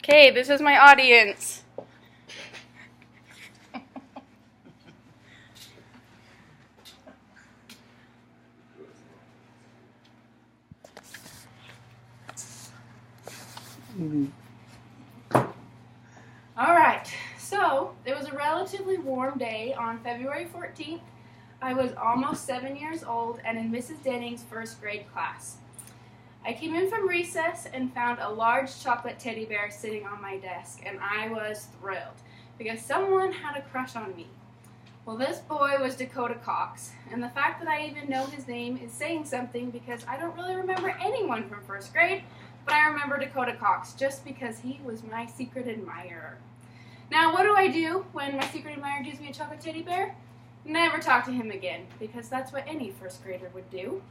Okay, this is my audience. Alright, so it was a relatively warm day on February 14th. I was almost 7 years old and in Mrs. Denning's first grade class. I came in from recess and found a large chocolate teddy bear sitting on my desk, and I was thrilled because someone had a crush on me. Well, this boy was Dakota Cox, and the fact that I even know his name is saying something because I don't really remember anyone from first grade, but I remember Dakota Cox just because he was my secret admirer. Now, what do I do when my secret admirer gives me a chocolate teddy bear? Never talk to him again, because that's what any first grader would do.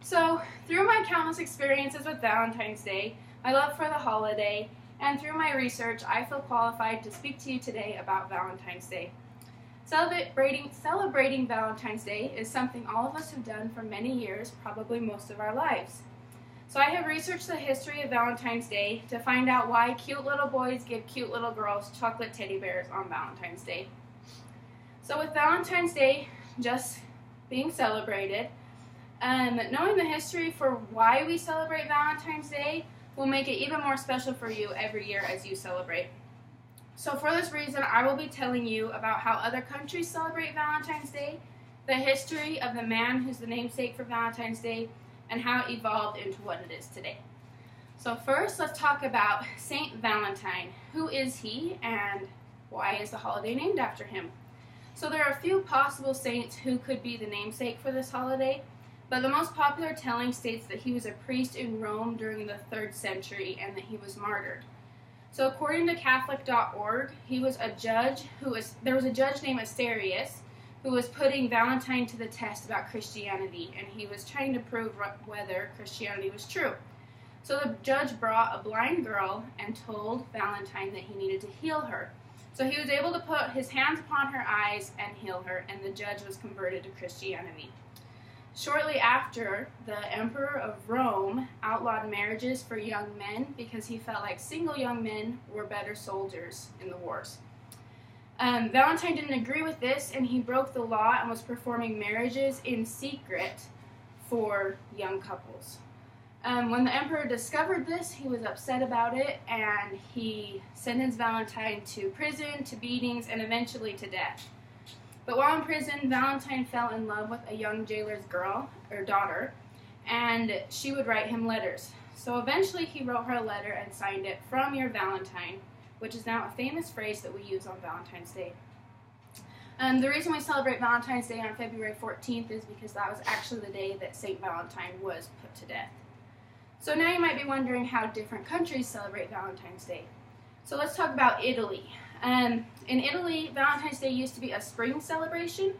So, through my countless experiences with Valentine's Day, my love for the holiday, and through my research, I feel qualified to speak to you today about Valentine's Day. Celebrating Valentine's Day is something all of us have done for many years, probably most of our lives. So I have researched the history of Valentine's Day to find out why cute little boys give cute little girls chocolate teddy bears on Valentine's Day. So with Valentine's Day just being celebrated, knowing the history for why we celebrate Valentine's Day will make it even more special for you every year as you celebrate. So for this reason, I will be telling you about how other countries celebrate Valentine's Day, the history of the man who's the namesake for Valentine's Day, and how it evolved into what it is today. So first, let's talk about Saint Valentine. Who is he, and why is the holiday named after him? So there are a few possible saints who could be the namesake for this holiday, but the most popular telling states that he was a priest in Rome during the 3rd century and that he was martyred. So according to Catholic.org, there was a judge named Asterius who was putting Valentine to the test about Christianity, and he was trying to prove whether Christianity was true. So the judge brought a blind girl and told Valentine that he needed to heal her. So he was able to put his hands upon her eyes and heal her, and the judge was converted to Christianity. Shortly after, the Emperor of Rome outlawed marriages for young men because he felt like single young men were better soldiers in the wars. Valentine didn't agree with this, and he broke the law and was performing marriages in secret for young couples. When the emperor discovered this, he was upset about it, and he sentenced Valentine to prison, to beatings, and eventually to death. But while in prison, Valentine fell in love with a young jailer's daughter, and she would write him letters. So eventually he wrote her a letter and signed it, "From your Valentine," which is now a famous phrase that we use on Valentine's Day. The reason we celebrate Valentine's Day on February 14th is because that was actually the day that St. Valentine was put to death. So now you might be wondering how different countries celebrate Valentine's Day. So let's talk about Italy. In Italy, Valentine's Day used to be a spring celebration.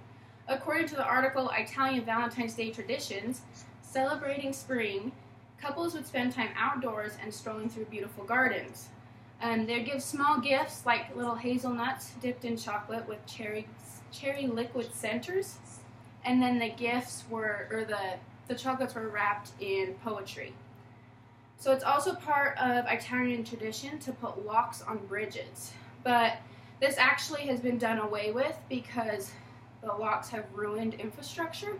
According to the article Italian Valentine's Day Traditions, celebrating spring, couples would spend time outdoors and strolling through beautiful gardens. They'd give small gifts like little hazelnuts dipped in chocolate with cherry liquid centers, and then the chocolates were wrapped in poetry. So it's also part of Italian tradition to put locks on bridges. But this actually has been done away with because the locks have ruined infrastructure.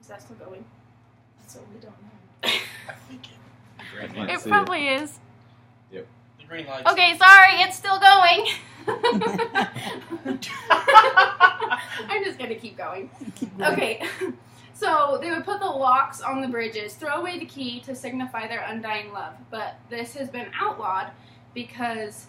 Is that still going? So we don't know. I think it probably is. Yep. The green light. Okay, sorry, it's still going. I'm just going to keep going. Okay. So they would put the locks on the bridges, throw away the key to signify their undying love. But this has been outlawed because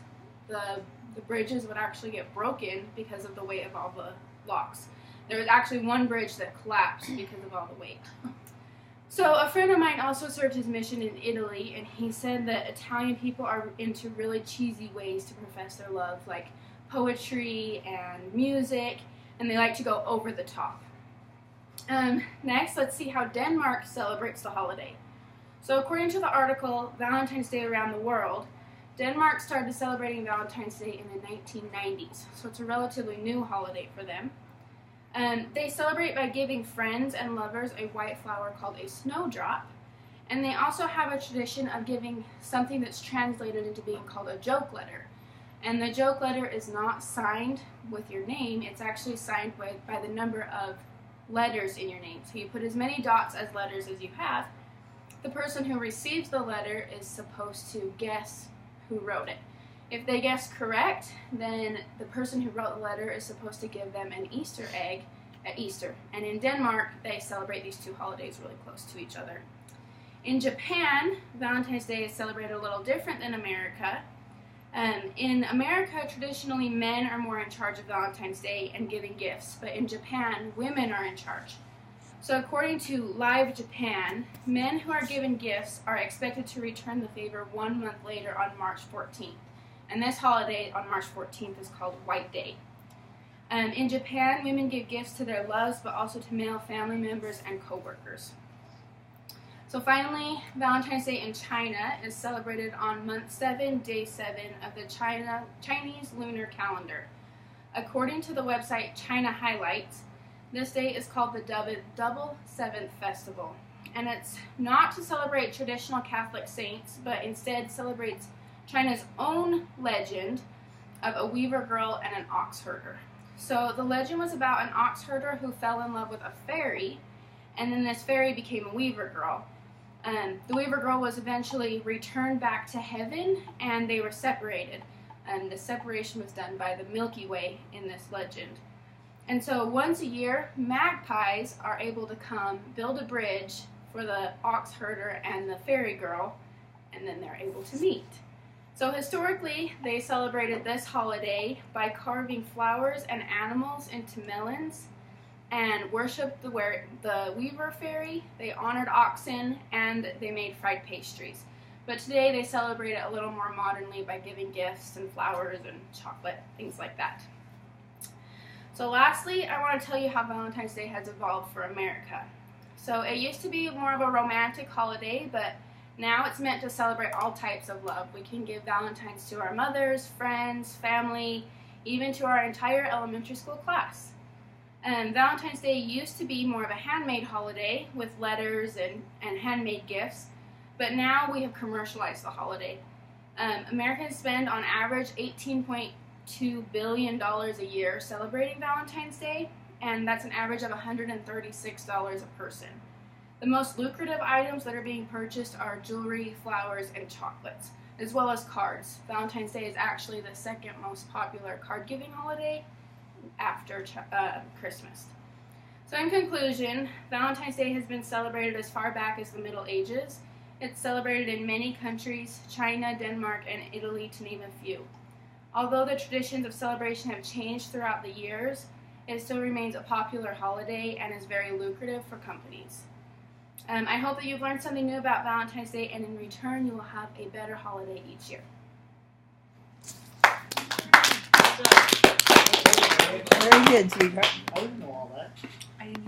the bridges would actually get broken because of the weight of all the locks. There was actually one bridge that collapsed because of all the weight. So a friend of mine also served his mission in Italy, and he said that Italian people are into really cheesy ways to profess their love, like poetry and music, and they like to go over the top. Next, let's see how Denmark celebrates the holiday. So according to the article Valentine's Day Around the World, Denmark started celebrating Valentine's Day in the 1990s, so it's a relatively new holiday for them. They celebrate by giving friends and lovers a white flower called a snowdrop, And they also have a tradition of giving something that's translated into being called a joke letter. And the joke letter is not signed with your name, it's actually signed by the number of letters in your name. So you put as many dots as letters as you have. The person who receives the letter is supposed to guess who wrote it. If they guess correct, then the person who wrote the letter is supposed to give them an Easter egg at Easter. And in Denmark, they celebrate these two holidays really close to each other. In Japan, Valentine's Day is celebrated a little different than America. In America, traditionally, men are more in charge of Valentine's Day and giving gifts, but in Japan, women are in charge. So according to Live Japan, men who are given gifts are expected to return the favor 1 month later on March 14th. And this holiday on March 14th is called White Day. In Japan, women give gifts to their loves, but also to male family members and co-workers. So finally, Valentine's Day in China is celebrated on month 7, day 7 of the Chinese lunar calendar. According to the website China Highlights, this day is called the Double Seventh Festival. And it's not to celebrate traditional Catholic saints, but instead celebrates China's own legend of a weaver girl and an ox herder. So the legend was about an ox herder who fell in love with a fairy, and then this fairy became a weaver girl. The weaver girl was eventually returned back to heaven, and they were separated. And the separation was done by the Milky Way in this legend. And so once a year, magpies are able to come build a bridge for the ox herder and the fairy girl, and then they're able to meet. So historically, they celebrated this holiday by carving flowers and animals into melons and worshipped the weaver fairy. They honored oxen, and they made fried pastries. But today they celebrate it a little more modernly by giving gifts and flowers and chocolate, things like that. So lastly, I want to tell you how Valentine's Day has evolved for America. So it used to be more of a romantic holiday, but now it's meant to celebrate all types of love. We can give Valentines to our mothers, friends, family, even to our entire elementary school class. Valentine's Day used to be more of a handmade holiday with letters and handmade gifts, but now we have commercialized the holiday. Americans spend on average $18.2 billion a year celebrating Valentine's Day, and that's an average of $136 a person. The most lucrative items that are being purchased are jewelry, flowers, and chocolates, as well as cards. Valentine's Day is actually the second most popular card-giving holiday after Christmas. So in conclusion, Valentine's Day has been celebrated as far back as the Middle Ages. It's celebrated in many countries, China, Denmark, and Italy, to name a few. Although the traditions of celebration have changed throughout the years, it still remains a popular holiday and is very lucrative for companies. I hope that you've learned something new about Valentine's Day, and in return, you will have a better holiday each year. Very good, sweetheart. I didn't know all that.